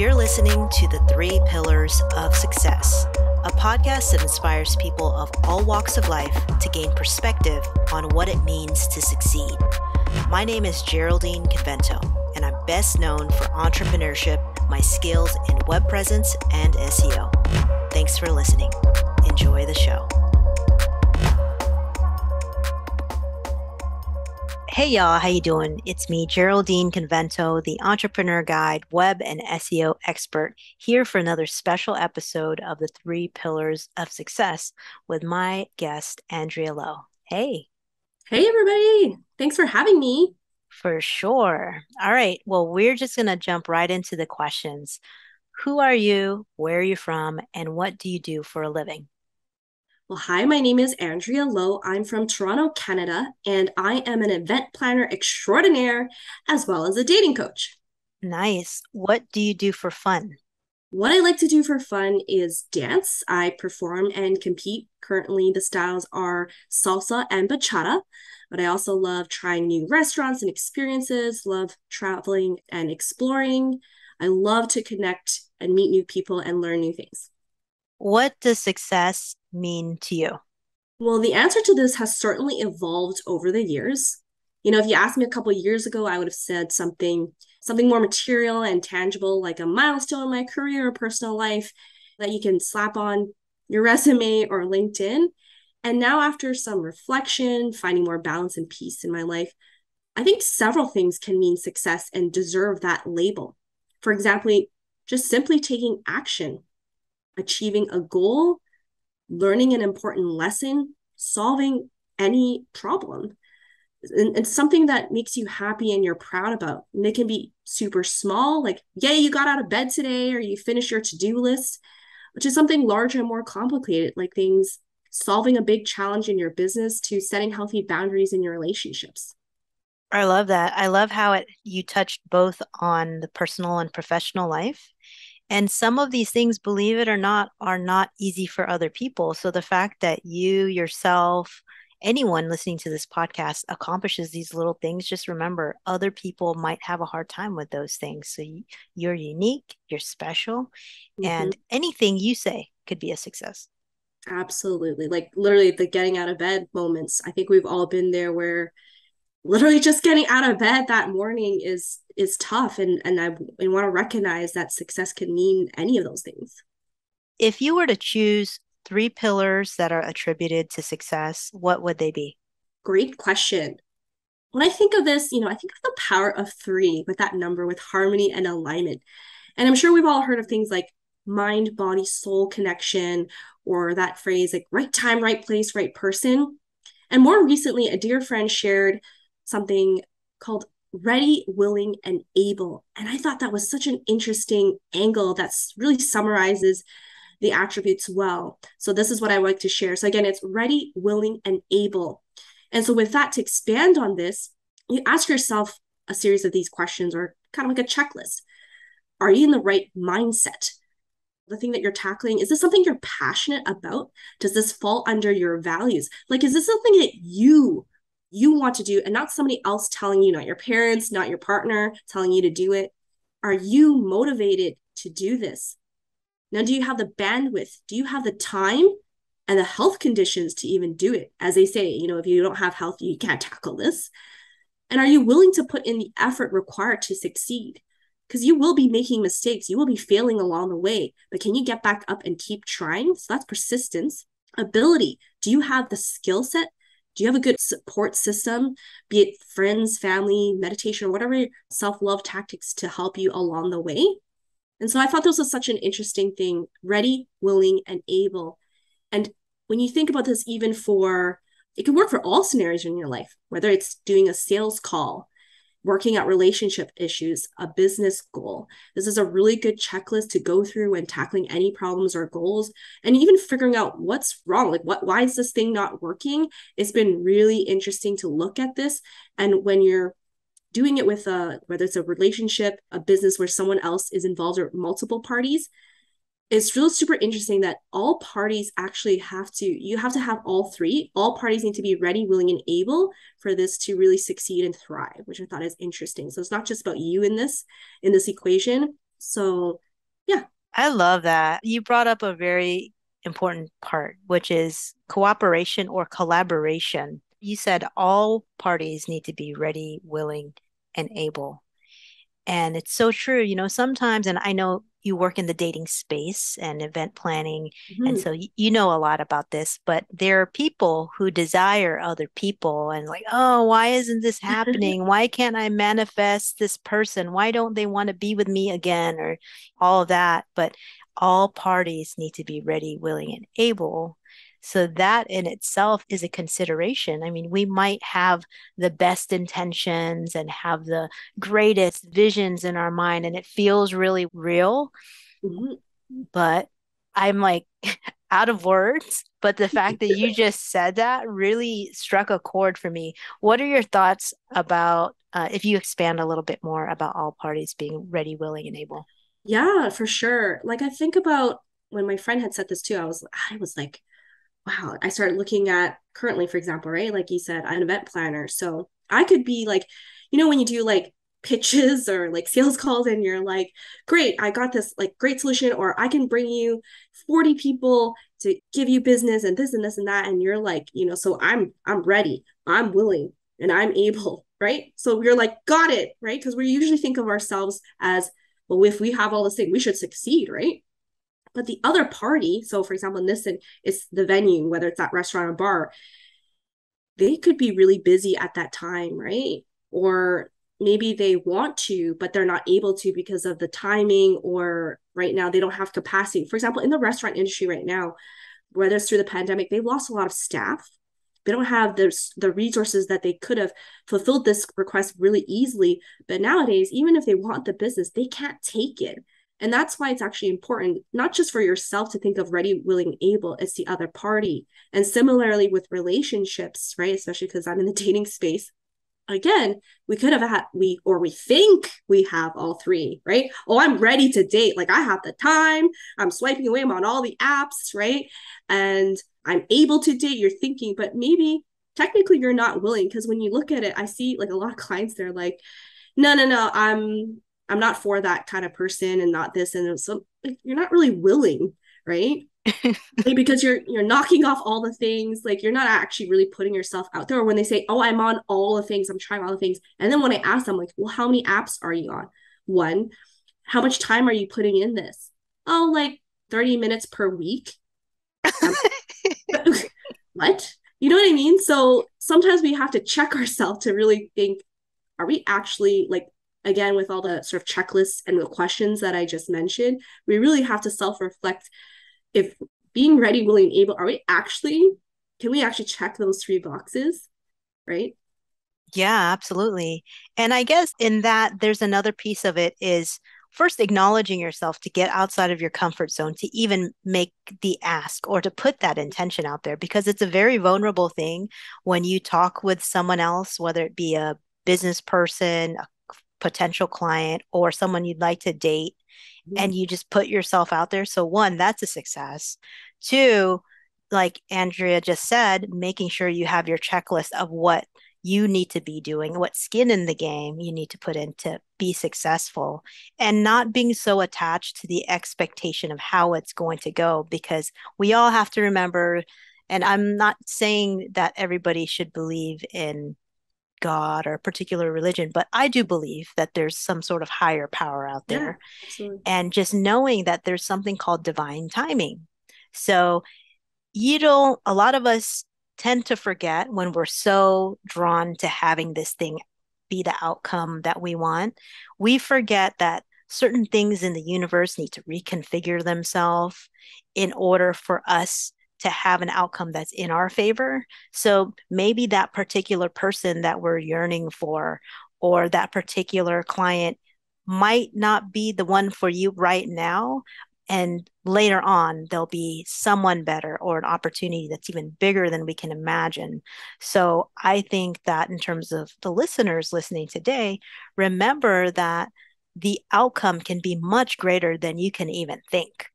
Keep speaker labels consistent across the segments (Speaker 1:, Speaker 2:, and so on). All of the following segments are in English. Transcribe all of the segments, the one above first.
Speaker 1: You're listening to the Three Pillars of Success, a podcast that inspires people of all walks of life to gain perspective on what it means to succeed. My name is Geraldine Convento, and I'm best known for entrepreneurship, my skills in web presence, and SEO. Thanks for listening. Enjoy the show. Hey y'all, how you doing? It's me, Geraldine Convento, the entrepreneur guide, web and SEO expert, here for another special episode of the Three Pillars of Success with my guest, Andrea Lo. Hey.
Speaker 2: Hey, everybody. Thanks for having me.
Speaker 1: For sure. All right. Well, we're just going to jump right into the questions. Who are you? Where are you from? And what do you do for a living?
Speaker 2: Well, hi, my name is Andrea Lo. I'm from Toronto, Canada, and I am an event planner extraordinaire as well as a dating coach.
Speaker 1: Nice. What do you do for fun?
Speaker 2: What I like to do for fun is dance. I perform and compete. Currently, the styles are salsa and bachata, but I also love trying new restaurants and experiences, love traveling and exploring. I love to connect and meet new people and learn new things.
Speaker 1: What does success mean to you?
Speaker 2: Well, the answer to this has certainly evolved over the years. If you asked me a couple of years ago, I would have said something more material and tangible, like a milestone in my career or personal life that you can slap on your resume or LinkedIn. And now, after some reflection, finding more balance and peace in my life, I think several things can mean success and deserve that label. For example, just simply taking action, achieving a goal, learning an important lesson, solving any problem. And something that makes you happy and you're proud about. And it can be super small, like, yay, you got out of bed today, or you finished your to-do list, which is something larger and more complicated, like things solving a big challenge in your business to setting healthy boundaries in your relationships.
Speaker 1: I love that. I love how you touched both on the personal and professional life. And some of these things, believe it or not, are not easy for other people. So the fact that you yourself, anyone listening to this podcast accomplishes these little things, just remember other people might have a hard time with those things. So you're unique, you're special,
Speaker 2: Mm-hmm.
Speaker 1: and anything you say could be a success.
Speaker 2: Absolutely. Like literally the getting out of bed moments. I think we've all been there where literally just getting out of bed that morning is tough, and I want to recognize that success can mean any of those things.
Speaker 1: If you were to choose three pillars that are attributed to success, what would they be?
Speaker 2: Great question. When I think of this, I think of the power of three with that number, with harmony and alignment. And I'm sure we've all heard of things like mind body soul connection, or that phrase like right time, right place, right person. And more recently, a dear friend shared something called ready, willing, and able. And I thought that was such an interesting angle that really summarizes the attributes well. So this is what I like to share. So again, it's ready, willing, and able. And so with that, to expand on this, you ask yourself a series of these questions, or kind of like a checklist. Are you in the right mindset? The thing that you're tackling, is this something you're passionate about? Does this fall under your values? Like, is this something that you want to do and not somebody else telling you, not your parents, not your partner telling you to do it? Are you motivated to do this? Now, do you have the bandwidth? Do you have the time and the health conditions to even do it? As they say, if you don't have health, you can't tackle this. And are you willing to put in the effort required to succeed? Because you will be making mistakes. You will be failing along the way. But can you get back up and keep trying? So that's persistence. Ability. Do you have the skill set? Do you have a good support system, be it friends, family, meditation, or whatever self-love tactics to help you along the way? And so I thought this was such an interesting thing, ready, willing, and able. And when you think about this, it can work for all scenarios in your life, whether it's doing a sales call, working out relationship issues, a business goal. This is a really good checklist to go through when tackling any problems or goals, and even figuring out what's wrong. Like, why is this thing not working? It's been really interesting to look at this. And when you're doing it with whether it's a relationship, a business where someone else is involved, or multiple parties, it's really super interesting that all parties actually you have to have all three. All parties need to be ready, willing, and able for this to really succeed and thrive, which I thought is interesting. So it's not just about you in this equation. So Yeah.
Speaker 1: I love that. You brought up a very important part, which is cooperation or collaboration. You said all parties need to be ready, willing, and able. And it's so true. Sometimes, and I know you work in the dating space and event planning, and
Speaker 2: Mhm.
Speaker 1: so you know a lot about this, but there are people who desire other people and like, oh, why isn't this happening? Why can't I manifest this person? Why don't they want to be with me again? Or all of that. But all parties need to be ready, willing, and able. So that in itself is a consideration. I mean, we might have the best intentions and have the greatest visions in our mind and it feels really real,
Speaker 2: Mhm.
Speaker 1: but I'm like out of words. But the fact that you just said that really struck a chord for me. What are your thoughts about if you expand a little bit more about all parties being ready, willing, and able?
Speaker 2: Yeah, for sure. Like I think about when my friend had said this too, I was like, wow. I started looking at currently, for example, right? Like you said, I'm an event planner. So I could be like, when you do like pitches or like sales calls and you're like, great, I got this like great solution, or I can bring you 40 people to give you business and this and this and that. And you're like, so I'm ready, I'm willing, and I'm able, right? So you're like, got it, right? Because we usually think of ourselves as, well, if we have all this thing, we should succeed, right? But the other party, so for example, in this, it's the venue, whether it's that restaurant or bar, they could be really busy at that time, right? Or maybe they want to, but they're not able to because of the timing, or right now they don't have capacity. For example, in the restaurant industry right now, whether it's through the pandemic, they lost a lot of staff. They don't have the resources that they could have fulfilled this request really easily. But nowadays, even if they want the business, they can't take it. And that's why it's actually important, not just for yourself to think of ready, willing, able, it's the other party. And similarly with relationships, right? Especially because I'm in the dating space, again, we could have had we think we have all three, right? Oh, I'm ready to date. Like I have the time. I'm swiping away. I'm on all the apps, right? And I'm able to date. You're thinking, but maybe technically you're not willing, because when you look at it, I see like a lot of clients, they're like, no, no, no, I'm not for that kind of person and not this. And so like, you're not really willing, right? Like, because you're knocking off all the things, like you're not actually really putting yourself out there. Or when they say, oh, I'm on all the things, I'm trying all the things, and then when I ask them, like, well, how many apps are you on? One. How much time are you putting in this? Oh, like 30 minutes per week. um, what, you know what I mean? So sometimes we have to check ourselves to really think, are we actually like, again, with all the sort of checklists and the questions that I just mentioned, we really have to self-reflect. If being ready, willing, able, are we actually, can we actually check those three boxes, right?
Speaker 1: Yeah, absolutely. And I guess in that, there's another piece of it is first acknowledging yourself to get outside of your comfort zone to even make the ask or to put that intention out there because it's a very vulnerable thing when you talk with someone else, whether it be a business person, a potential client, or someone you'd like to date,
Speaker 2: Mm-hmm.
Speaker 1: and you just put yourself out there. So, one, that's a success. Two, like Andrea just said, making sure you have your checklist of what you need to be doing, what skin in the game you need to put in to be successful, and not being so attached to the expectation of how it's going to go, because we all have to remember, and I'm not saying that everybody should believe in God or a particular religion, but I do believe that there's some sort of higher power out
Speaker 2: Yeah,
Speaker 1: there.
Speaker 2: absolutely.
Speaker 1: And just knowing that there's something called divine timing. So you don't, a lot of us tend to forget when we're so drawn to having this thing be the outcome that we want. We forget that certain things in the universe need to reconfigure themselves in order for us to have an outcome that's in our favor. So maybe that particular person that we're yearning for or that particular client might not be the one for you right now, and later on there'll be someone better or an opportunity that's even bigger than we can imagine. So I think that in terms of the listeners listening today, remember that the outcome can be much greater than you can even think.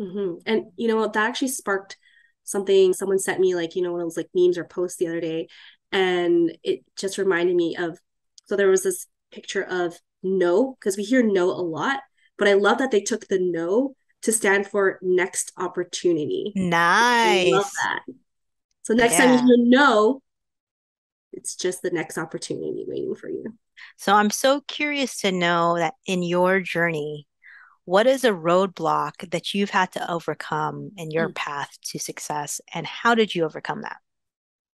Speaker 2: Mm-hmm. And that actually sparked something someone sent me, like, one of those like memes or posts the other day. And it just reminded me of, so there was this picture of no, because we hear no a lot, But I love that they took the no to stand for next opportunity. I love
Speaker 1: Nice.
Speaker 2: that. So next time you
Speaker 1: Yeah.
Speaker 2: hear no, it's just the next opportunity waiting for you.
Speaker 1: So I'm so curious to know that in your journey, what is a roadblock that you've had to overcome in your path to success, and how did you overcome that?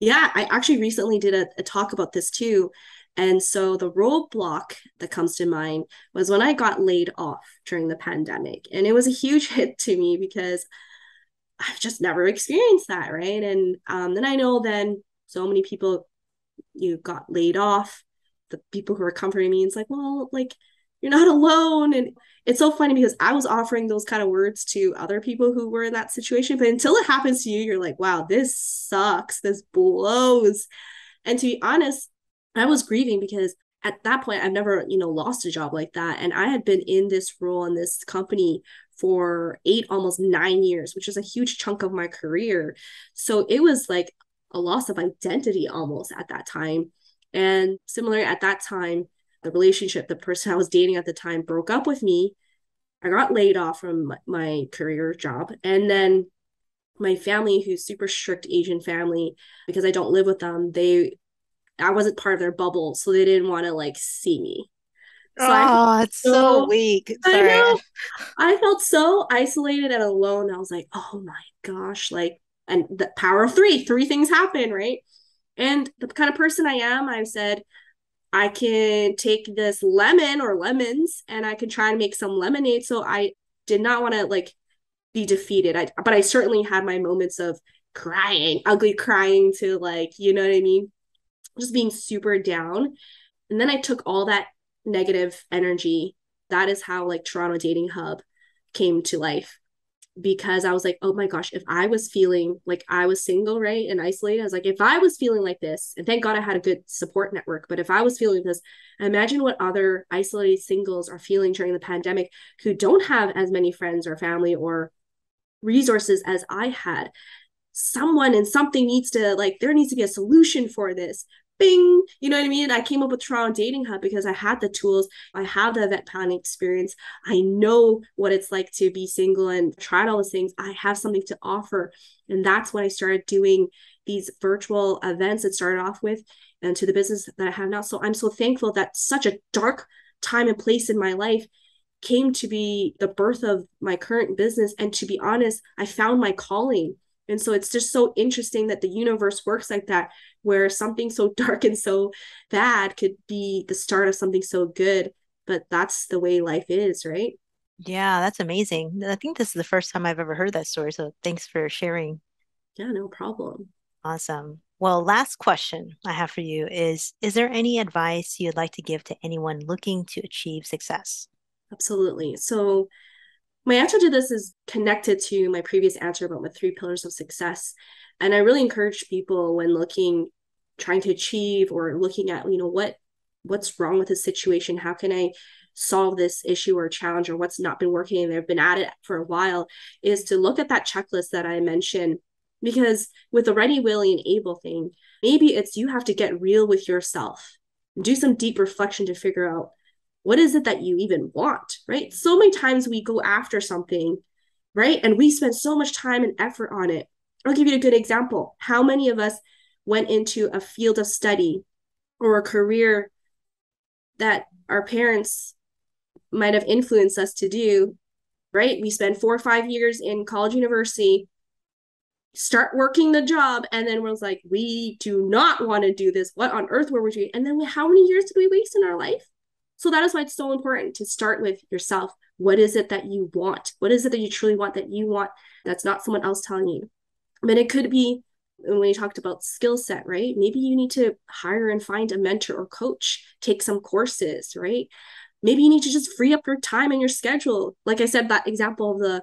Speaker 2: Yeah, I actually recently did a talk about this too. And so the roadblock that comes to mind was when I got laid off during the pandemic. And it was a huge hit to me because I've just never experienced that, right? And then I know then so many people you got laid off. The people who are comforting me, it's like, well, like you're not alone. And it's so funny because I was offering those kind of words to other people who were in that situation. But until it happens to you, you're like, wow, this sucks. This blows. And to be honest, I was grieving because at that point I've never, lost a job like that. And I had been in this role in this company for 8, almost 9 years, which is a huge chunk of my career. So it was like a loss of identity almost at that time. And similarly, at that time, the relationship, the person I was dating at the time broke up with me. I got laid off from my career job. And then my family, who's super strict Asian family, because I don't live with them, I wasn't part of their bubble, so they didn't want to like see me. So I felt
Speaker 1: Oh, it's so
Speaker 2: so
Speaker 1: weak.
Speaker 2: I
Speaker 1: Sorry.
Speaker 2: know I felt so isolated and alone. I was like, oh my gosh, like, and the power of three things happen, right? And the kind of person I am, I've said, I can take this lemon or lemons and I can try and make some lemonade. So I did not want to like be defeated. But I certainly had my moments of crying, ugly crying to like, you know what I mean? Just being super down. And then I took all that negative energy. That is how like Toronto Dating Hub came to life because I was like, oh my gosh, if I was feeling like I was single, right, and isolated, I was like, if I was feeling like this, and thank God I had a good support network, but if I was feeling this, imagine what other isolated singles are feeling during the pandemic who don't have as many friends or family or resources as I had. Someone and something needs to like there needs to be a solution for this. Bing, you know what I mean? I came up with Toronto Dating Hub because I had the tools, I have the event planning experience, I know what it's like to be single and tried all those things. I have something to offer, and that's when I started doing these virtual events that started off with, and to the business that I have now. So I'm so thankful that such a dark time and place in my life came to be the birth of my current business. And to be honest, I found my calling. And so it's just so interesting that the universe works like that, where something so dark and so bad could be the start of something so good. But that's the way life is, right?
Speaker 1: Yeah, that's amazing. I think this is the first time I've ever heard that story, so thanks for sharing.
Speaker 2: Yeah, no problem.
Speaker 1: Awesome. Well, last question I have for you is there any advice you'd like to give to anyone looking to achieve success?
Speaker 2: Absolutely. So, my answer to this is connected to my previous answer about my 3 pillars of success. And I really encourage people when looking, trying to achieve or looking at, what's wrong with the situation? How can I solve this issue or challenge or what's not been working and they've been at it for a while, is to look at that checklist that I mentioned. Because with the ready, willing, and able thing, maybe it's you have to get real with yourself, do some deep reflection to figure out what is it that you even want, right? So many times we go after something, right? And we spend so much time and effort on it. I'll give you a good example. How many of us went into a field of study or a career that our parents might have influenced us to do, right? We spend 4 or 5 years in college, university, start working the job, and then we're like, we do not want to do this. What on earth were we doing? And then how many years did we waste in our life? So that is why it's so important to start with yourself. What is it that you want? What is it that you truly want, that you want, that's not someone else telling you? I mean, it could be when we talked about skill set, right? Maybe you need to hire and find a mentor or coach, take some courses, right? Maybe you need to just free up your time and your schedule. Like I said, that example of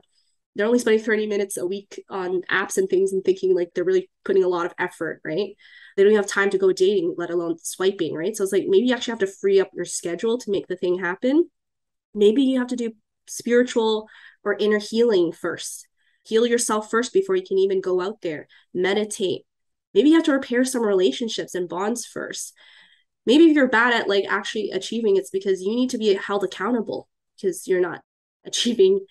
Speaker 2: they're only spending 30 minutes a week on apps and things and thinking like they're really putting a lot of effort, right? They don't have time to go dating, let alone swiping, right? So it's like maybe you actually have to free up your schedule to make the thing happen. Maybe you have to do spiritual or inner healing first. Heal yourself first before you can even go out there. Meditate. Maybe you have to repair some relationships and bonds first. Maybe if you're bad at like actually achieving, it's because you need to be held accountable because you're not. achieving.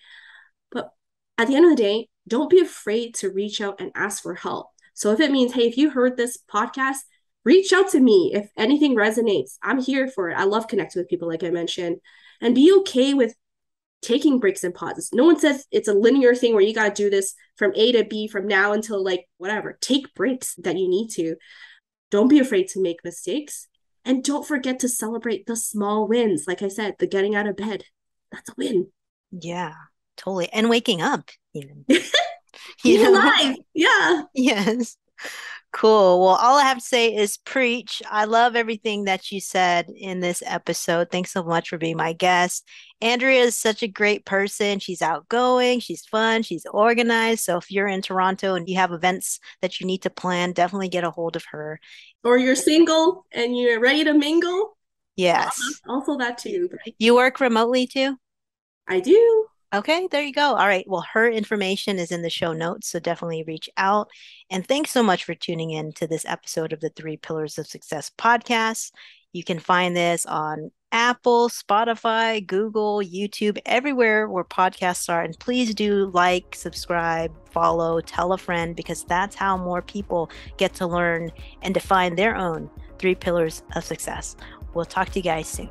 Speaker 2: But at the end of the day, don't be afraid to reach out and ask for help. So if it means, hey, if you heard this podcast, reach out to me. If anything resonates, I'm here for it. I love connecting with people, like I mentioned, and be okay with taking breaks and pauses. No one says it's a linear thing where you got to do this from A to B from now until like whatever. Take breaks that you need to. Don't be afraid to make mistakes. And don't forget to celebrate the small wins. Like I said, the getting out of bed, that's a win.
Speaker 1: Yeah, totally. And waking up, even,
Speaker 2: Being
Speaker 1: you know?
Speaker 2: alive. Yeah.
Speaker 1: Yes. Cool. Well, all I have to say is preach. I love everything that you said in this episode. Thanks so much for being my guest. Andrea is such a great person. She's outgoing, she's fun, she's organized. So if you're in Toronto and you have events that you need to plan, definitely get a hold of her.
Speaker 2: Or you're single and you're ready to mingle.
Speaker 1: Yes.
Speaker 2: Also that too.
Speaker 1: You work remotely too?
Speaker 2: I do.
Speaker 1: Okay, there you go. All right. Well, her information is in the show notes, so definitely reach out. And thanks so much for tuning in to this episode of the Three Pillars of Success podcast. You can find this on Apple, Spotify, Google, YouTube, everywhere where podcasts are. And please do like, subscribe, follow, tell a friend, because that's how more people get to learn and define their own three pillars of success. We'll talk to you guys soon.